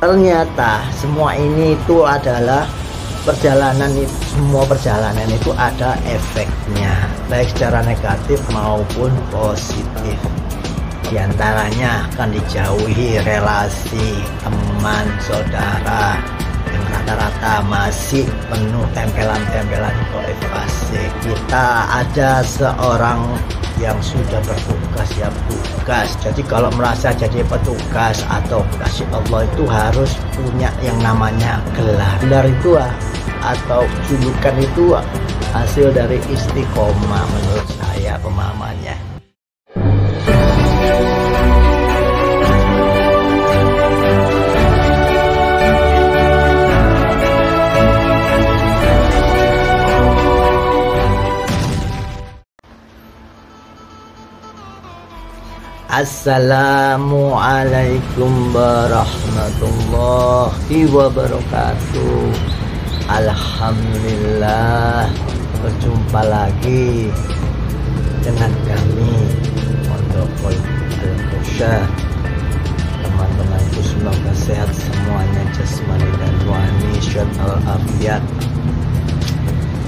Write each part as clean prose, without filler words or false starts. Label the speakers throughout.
Speaker 1: ternyata semua ini itu adalah semua perjalanan itu ada efeknya, baik secara negatif maupun positif. Di antaranya akan dijauhi relasi teman, saudara yang rata-rata masih penuh tempelan-tempelan gaib asik. Kita ada seorang yang sudah bertugas, ya tugas. Jadi kalau merasa jadi petugas atau kasih Allah itu harus punya yang namanya gelar. Gelar itu atau julukan itu hasil dari istiqomah menurut saya pemahamannya. Assalamualaikum warahmatullahi wabarakatuh. Alhamdulillah, berjumpa lagi dengan kami Pondok Al-Irsyad. Teman-temanku semoga sehat semuanya, jasmani dan rohani, syad al-afiat.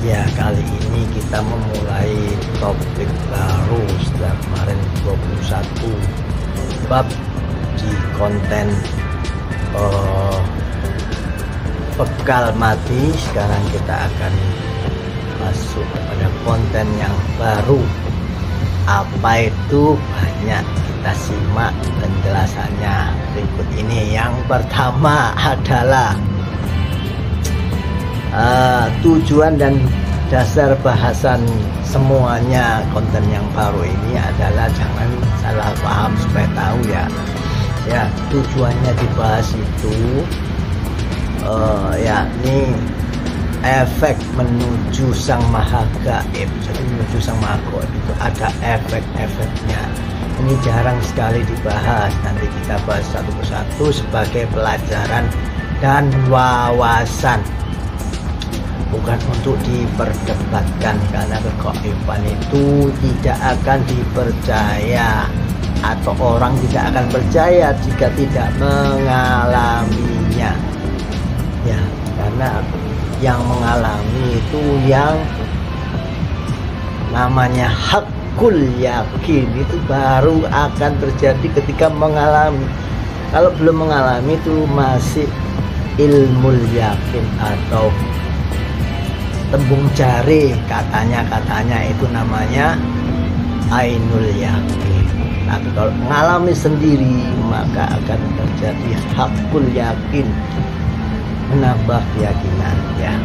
Speaker 1: Ya, kali ini kita memulai topik baru setelah kemarin 21 bab di konten bekal mati. Sekarang kita akan masuk kepada konten yang baru. Apa itu? Banyak, kita simak penjelasannya berikut ini. Yang pertama adalah tujuan dan dasar bahasan semuanya konten yang baru ini adalah jangan salah paham supaya tahu ya. Ya, tujuannya dibahas itu yakni efek menuju sang maha gaib. Jadi menuju sang maha gaib itu ada efek-efeknya. Ini jarang sekali dibahas. Nanti kita bahas satu persatu sebagai pelajaran dan wawasan, bukan untuk diperdebatkan, karena kegaiban itu tidak akan dipercaya atau orang tidak akan percaya jika tidak mengalaminya. Ya, karena yang mengalami itu yang namanya hakul yakin itu baru akan terjadi ketika mengalami. Kalau belum mengalami itu masih ilmu yakin atau tembung jari, katanya itu namanya ainul yakin. Tapi kalau mengalami sendiri maka akan terjadi hakul yakin, menambah keyakinan ya.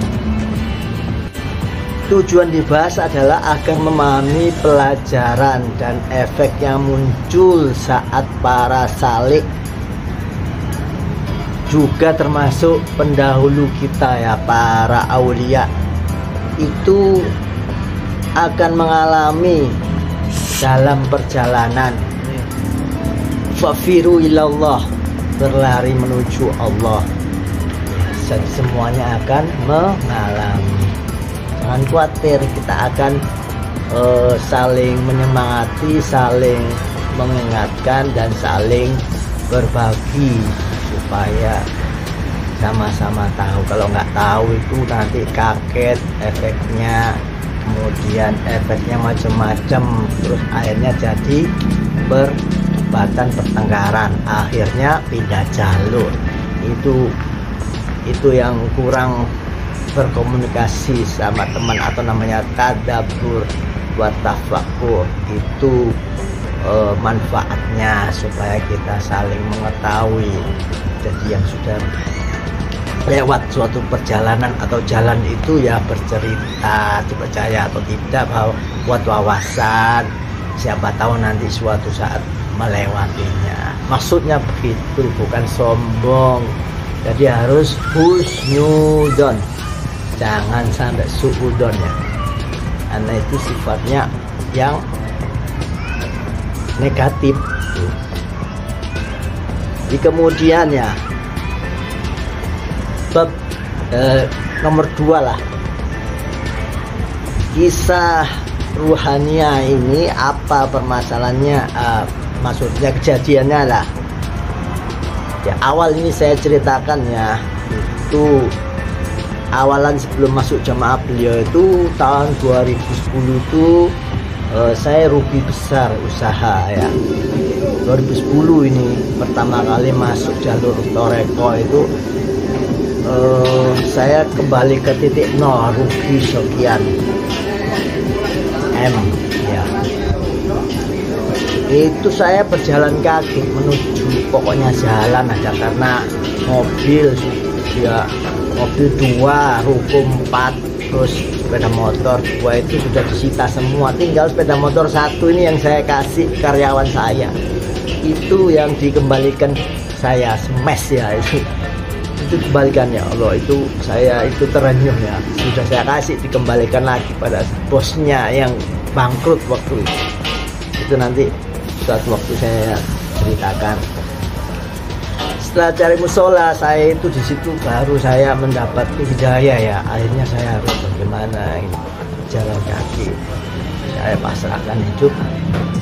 Speaker 1: Tujuan dibahas adalah agar memahami pelajaran dan efek yang muncul saat para salik, juga termasuk pendahulu kita ya, para aulia itu akan mengalami dalam perjalanan fafiru ilallah, berlari menuju Allah. Semuanya akan mengalami. Jangan khawatir, kita akan saling menyemangati, saling mengingatkan dan saling berbagi supaya sama-sama tahu. Kalau nggak tahu itu nanti kaget efeknya, kemudian efeknya macam-macam, terus akhirnya jadi perdebatan, pertengkaran, akhirnya pindah jalur. Itu yang kurang berkomunikasi sama teman, atau namanya tadabbur wa tafakkur. Itu manfaatnya supaya kita saling mengetahui. Jadi yang sudah lewat suatu perjalanan atau jalan itu ya bercerita, dipercaya atau tidak, bahwa buat wawasan, siapa tahu nanti suatu saat melewatinya. Maksudnya begitu, bukan sombong. Jadi harus husnudon, jangan sampai suudon ya, karena itu sifatnya yang negatif. Di kemudian ya bab nomor 2 lah, kisah ruhania ini apa permasalahannya, maksudnya kejadiannya lah. Ya, awal ini saya ceritakan ya, itu awalan sebelum masuk jamaah beliau itu tahun 2010 itu saya rugi besar usaha ya. 2010 ini pertama kali masuk jalur Toreko itu saya kembali ke titik nol, rugi sekian M ya. Itu saya berjalan kaki menuju pokoknya jalan aja, karena mobil ya, mobil 2, hukum 4, terus sepeda motor 2 itu sudah disita semua, tinggal sepeda motor 1 ini yang saya kasih karyawan saya, itu yang dikembalikan saya smash ya. Itu kembalikan ya Allah, itu saya itu terenyuh ya, sudah saya kasih dikembalikan lagi pada bosnya yang bangkrut waktu itu nanti suatu waktu saya ceritakan. Setelah cari musola, saya itu di situ baru saya mendapat hidayah ya. Akhirnya saya harus bagaimana ini, jalan kaki. Saya pasrahkan hidup,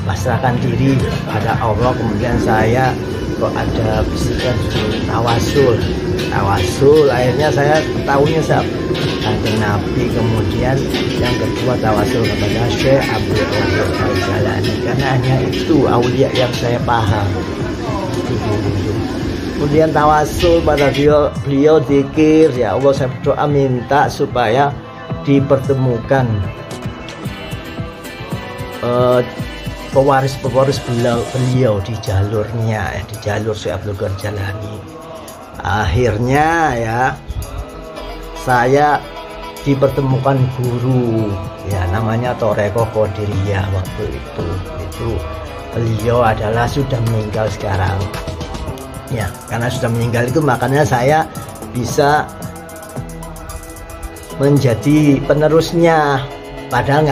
Speaker 1: pasrahkan diri pada Allah. Kemudian saya kok ada bisikan tawasul. Akhirnya saya tahunya Kanjeng Nabi. Kemudian yang kedua tawasul kepada Syekh Abdul Qadir Al-Jalani, karena hanya itu aulia yang saya paham. Kemudian tawasul pada beliau zikir ya Allah, saya berdoa minta supaya dipertemukan pewaris beliau di jalurnya, di jalur Syekh Abdul Qadir Jalani. Akhirnya ya saya dipertemukan guru ya, namanya Toreko Qadiriyah waktu itu beliau adalah sudah meninggal sekarang ya. Karena sudah meninggal itu makanya saya bisa menjadi penerusnya, padahal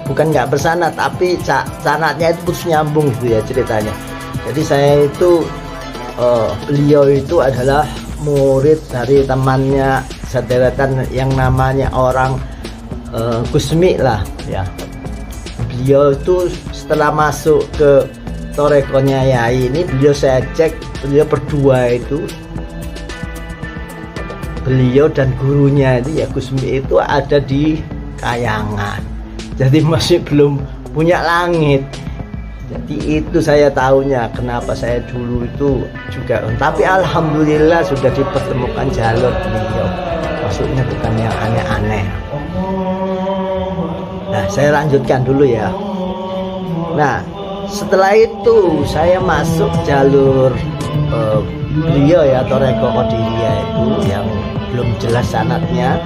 Speaker 1: bukan nggak bersanad, tapi sanadnya itu putus nyambung gitu ya ceritanya. Jadi saya itu beliau itu adalah murid dari temannya sederetan yang namanya orang Gusmi lah ya. Beliau itu setelah masuk ke Torekonya Yai ini, beliau saya cek, beliau berdua itu, beliau dan gurunya itu ya Gusmi itu ada di Kayangan, jadi masih belum punya langit. Jadi itu saya tahunya kenapa saya dulu itu juga, tapi alhamdulillah sudah dipertemukan jalur beliau, maksudnya bukan yang aneh-aneh. Nah, saya lanjutkan dulu ya. Nah, setelah itu saya masuk jalur beliau ya, Toreko Qadiriyah itu yang belum jelas sanadnya,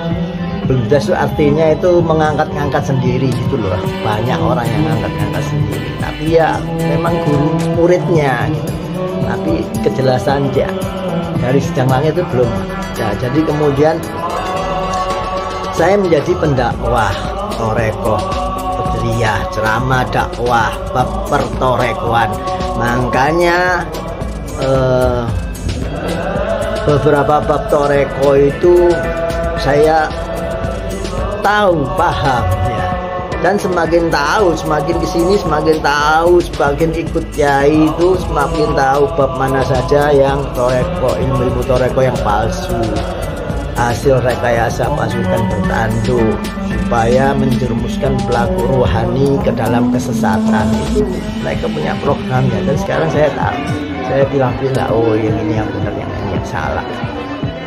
Speaker 1: belum jelas artinya itu mengangkat-ngangkat sendiri gitu loh. Banyak orang yang ngangkat-ngangkat sendiri, tapi ya memang guru muridnya gitu. Tapi kejelasan ya dari Sedang Langit itu belum. Ya, jadi kemudian saya menjadi pendakwah Toreko Qadiriyah, ceramah dakwah bab pertorekoan. Makanya beberapa bab toreko itu saya tahu, paham ya. Dan semakin tahu, semakin kesini semakin tahu, semakin ikut kiai itu semakin tahu bab mana saja yang toreko, ilmu toreko yang palsu, hasil rekayasa pasukan bertanduk supaya menjerumuskan pelaku rohani ke dalam kesesatan. Itu mereka punya programnya, dan sekarang saya tahu, saya bilang-bilang oh yang ini yang benar, yang ini yang salah.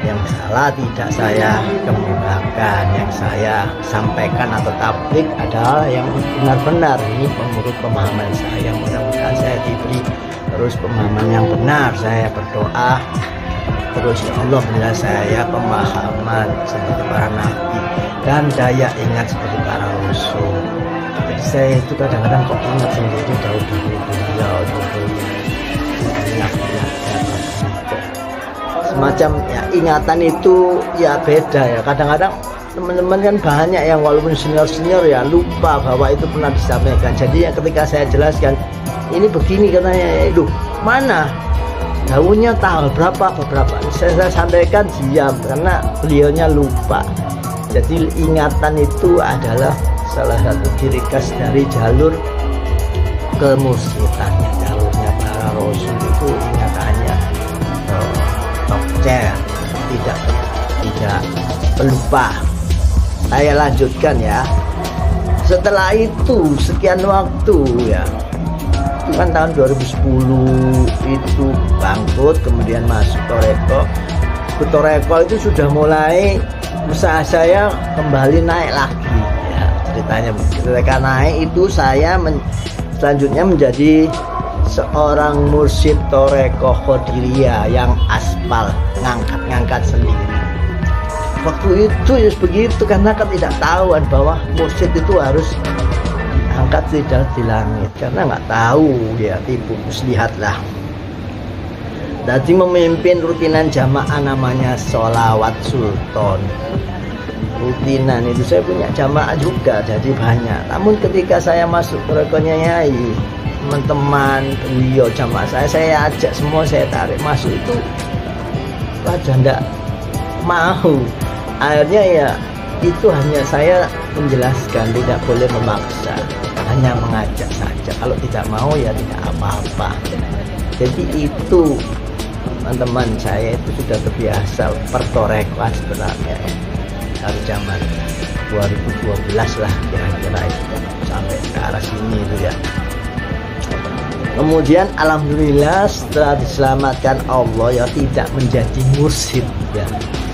Speaker 1: Yang salah tidak saya kemukakan, yang saya sampaikan atau tablik adalah yang benar-benar. Ini menurut pemahaman saya, mudah-mudahan saya diberi terus pemahaman yang benar. Saya berdoa terus ya Allah, bila saya pemahaman seperti para nabi dan daya ingat seperti para rasul. Jadi saya itu kadang-kadang kok ingat sendiri dahulu beliau semacam ya, ingatan itu ya beda ya. Kadang-kadang teman-teman kan banyak yang walaupun senior-senior ya lupa bahwa itu pernah disampaikan. Jadi ya ketika saya jelaskan ini begini katanya, itu mana daunnya tanggal berapa beberapa saya sampaikan diam karena beliaunya lupa. Jadi ingatan itu adalah salah satu ciri khas dari jalur kemursidannya, jalurnya para rasul itu ingatannya encer, tidak pelupa. Saya lanjutkan ya. Setelah itu sekian waktu ya, itu kan tahun 2010 itu bangkrut, kemudian masuk Toreko. Toreko itu sudah mulai usaha saya kembali naik lagi ya, ceritanya ketika naik itu saya selanjutnya menjadi seorang mursyid Toreko Qadiriyah yang aspal, ngangkat sendiri. Waktu itu ya begitu, karena ketidaktahuan bahwa mursyid itu harus angkat lidah di langit, karena nggak tahu ya, tipu muslihat lah. Jadi memimpin rutinan jamaah namanya sholawat sultan. Rutinan itu saya punya jamaah juga, jadi banyak. Namun ketika saya masuk ke rekonya Yai, teman-teman beliau jamaah saya ajak semua, saya tarik masuk, itu pada ndak mau. Akhirnya ya itu hanya saya menjelaskan, tidak boleh memaksa, hanya mengajak saja. Kalau tidak mau ya tidak apa-apa. Jadi itu teman-teman saya itu sudah terbiasa pertorekoan sebenarnya ya. Dari zaman 2012 lah kira-kira itu sampai ke arah sini itu ya. Kemudian alhamdulillah setelah diselamatkan Allah ya, tidak menjadi mursyid ya.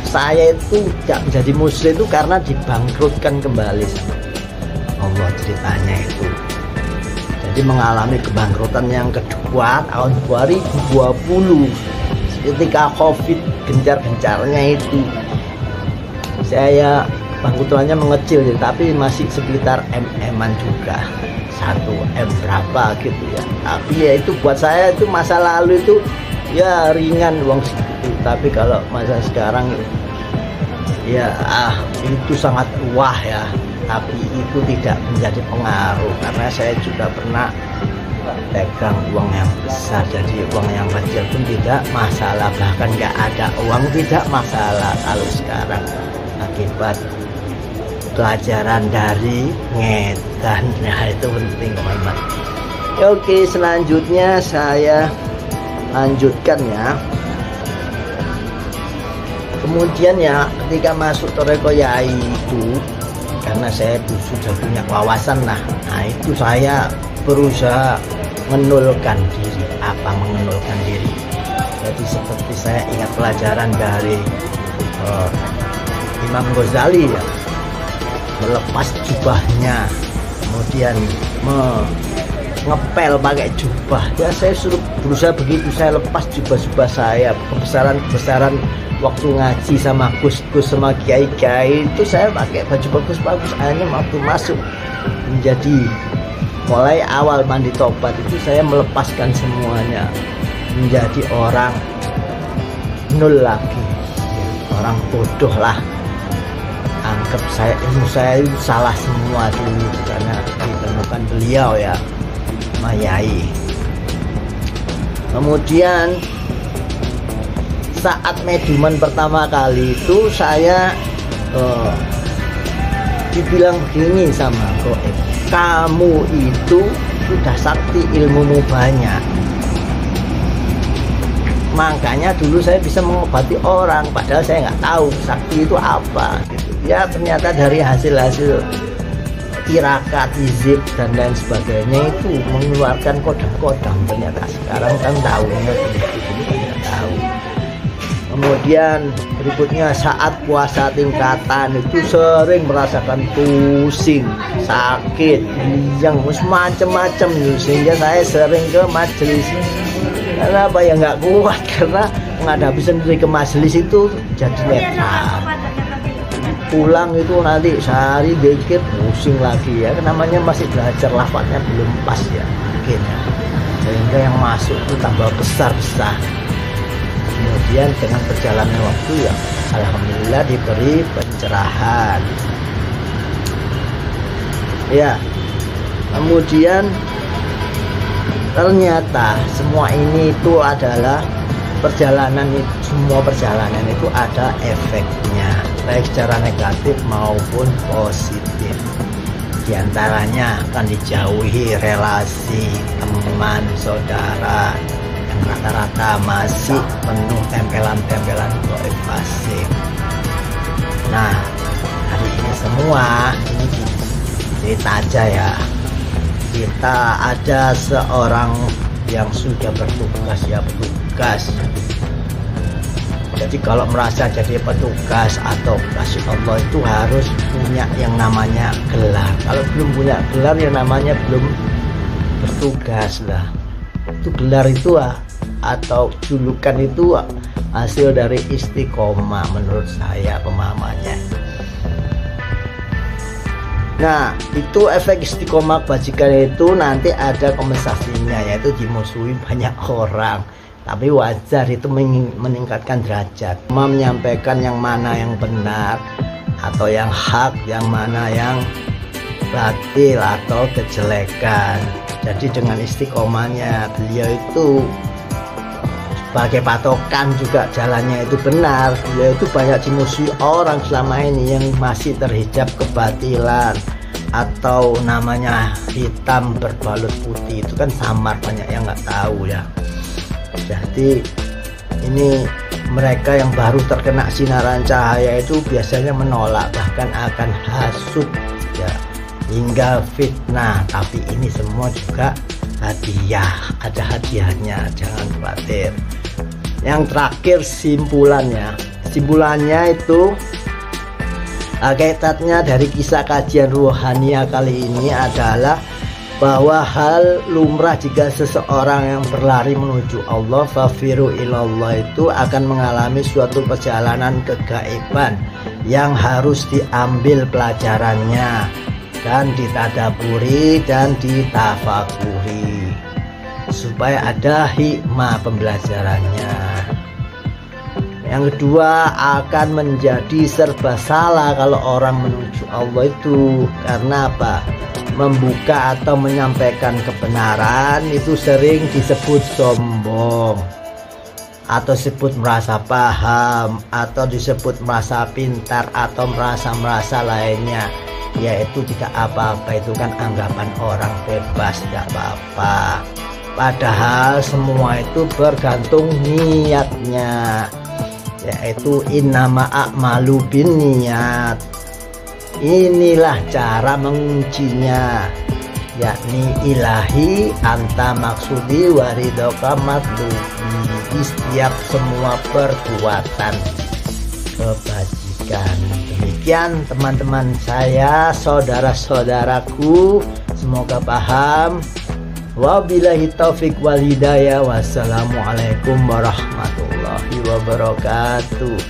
Speaker 1: Saya itu tidak menjadi mursyid itu karena dibangkrutkan kembali sama Allah, ceritanya itu. Jadi mengalami kebangkrutan yang kedua tahun 2020 ketika COVID gencar-gencarnya itu. Saya bangkrutannya mengecil ya, tapi masih sekitar M-an juga, 1 M berapa gitu ya. Tapi ya itu buat saya itu masa lalu itu ya ringan uang segitu. Tapi kalau masa sekarang ya itu sangat wah ya. Tapi itu tidak menjadi pengaruh, karena saya juga pernah pegang uang yang besar, jadi uang yang kecil pun tidak masalah, bahkan nggak ada uang tidak masalah. Kalau sekarang akibat pelajaran dari ngedan, nah itu penting teman-teman. Oke, selanjutnya saya lanjutkan ya. Kemudian ya ketika masuk Toreko Yai itu, karena saya sudah punya wawasan lah, nah itu saya berusaha mengenulkan diri. Apa mengenulkan diri? Jadi seperti saya ingat pelajaran dari Imam Ghazali ya, melepas jubahnya, kemudian ngepel pakai jubah ya. Saya suruh berusaha begitu, saya lepas jubah-jubah saya, kebesaran waktu ngaji sama gus-gus sama kiai-kiai itu saya pakai baju bagus-bagus. Akhirnya waktu masuk menjadi mulai awal mandi tobat itu saya melepaskan semuanya, menjadi orang nol lagi, orang bodoh lah. Anggap saya, ilmu saya itu salah semua dulu, karena ditemukan beliau ya, Mayai. Kemudian saat meduman pertama kali itu saya dibilang begini sama Goib, kamu itu sudah sakti, ilmumu banyak, makanya dulu saya bisa mengobati orang, padahal saya nggak tahu sakti itu apa gitu. Ya ternyata dari hasil-hasil tirakat, hizib dan lain sebagainya itu mengeluarkan kodam-kodam. Ternyata sekarang kan tahunya begitu, tidak tahu. Kemudian berikutnya saat puasa tingkatan itu sering merasakan pusing, sakit, yang macam-macam, sehingga saya sering ke majelis. Karena apa ya, nggak kuat, karena menghadapi sendiri ke majelis itu jadi netral. Pulang itu nanti sehari dikit pusing lagi ya, namanya masih belajar, lafadznya belum pas ya mungkin ya, sehingga yang masuk itu tambah besar-besar. Kemudian dengan perjalanan waktu ya alhamdulillah diberi pencerahan ya. Kemudian ternyata semua ini itu adalah perjalanan, semua perjalanan itu ada efeknya, baik secara negatif maupun positif. Di antaranya akan dijauhi relasi teman, saudara yang rata-rata masih penuh tempelan-tempelan gaib pasif. Nah, hari ini semua ini cerita aja ya. Kita ada seorang yang sudah bertugas ya, petugas. Jadi kalau merasa jadi petugas atau kasih Allah itu harus punya yang namanya gelar. Kalau belum punya gelar ya namanya belum bertugas lah. Itu gelar itu atau julukan itu hasil dari istiqomah menurut saya pemahamannya. Nah, itu efek istiqomah kebajikan itu nanti ada kompensasinya, yaitu dimusuhi banyak orang. Tapi wajar, itu meningkatkan derajat. Menyampaikan yang mana yang benar atau yang hak, yang mana yang batil atau kejelekan. Jadi dengan istiqomahnya beliau itu sebagai patokan juga jalannya itu benar. Beliau itu banyak dimusuhi orang selama ini yang masih terhijab kebatilan atau namanya hitam berbalut putih, itu kan samar, banyak yang nggak tahu ya. Jadi ini mereka yang baru terkena sinaran cahaya itu biasanya menolak, bahkan akan hasut ya, hingga fitnah. Tapi ini semua juga hadiah, ada hadiahnya, jangan khawatir. Yang terakhir simpulannya itu hakikatnya dari kisah kajian ruhania kali ini adalah bahwa hal lumrah jika seseorang yang berlari menuju Allah, fafiru ilallah, itu akan mengalami suatu perjalanan kegaiban yang harus diambil pelajarannya dan ditadaburi dan ditafakuri supaya ada hikmah pembelajarannya. Yang kedua, akan menjadi serba salah kalau orang menuju Allah itu. Karena apa? Membuka atau menyampaikan kebenaran itu sering disebut sombong, atau disebut merasa paham, atau disebut merasa pintar, atau merasa lainnya. Yaitu tidak apa-apa, itu kan anggapan orang bebas, tidak apa-apa. Padahal semua itu bergantung niatnya, yaitu innama a'malu binniyat. Inilah cara menguncinya, yakni ilahi anta maksudi waridoka matlubi, di setiap semua perbuatan kebajikan. Demikian teman-teman saya, saudara-saudaraku, semoga paham. Wabillahi taufik wal hidayah. Wassalamualaikum warahmatullahi wabarakatuh.